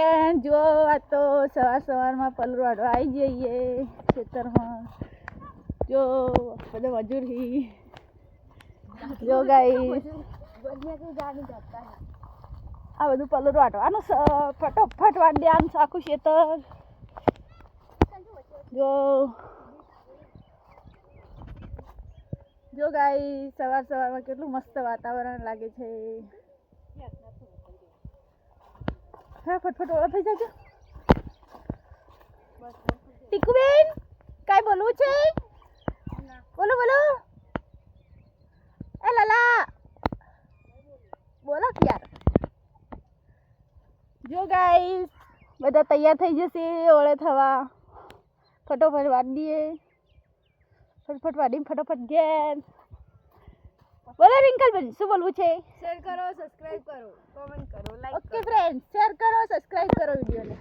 friend જો આ તો સવારમાં પલરું વાળવા આવી જઈએ ખેતરમાં જો બધા મજૂર હી જો ગાઈસ આ બધું પલરું વાટવાનું ફટોફટ વાટ દે આમ આખું ખેતર જો ગાઈસ સવારમાં કેટલું મસ્ત વાતાવરણ લાગે છે હા ફટફટ ઓળા થઈ જાય ટીકુબેન કાઈ બોલવું છે બોલો બોલો એ લાલા બોલો યાર જો ગાઈસ બધા તૈયાર થઈ જશે ઓળે થવા ફટોફટ વાળી દઈએ ફટફટ વાળી ફટોફટ ઘેર બોલો રિંકલબેન શું બોલવું છે શેર કરો સબસ્ક્રાઇબ કરો કોમેન્ટ કરો લાઈક ઓકે ફ્રેન્ડ શેર કરો સબસ્ક્રાઇબ કરો વિડિયોને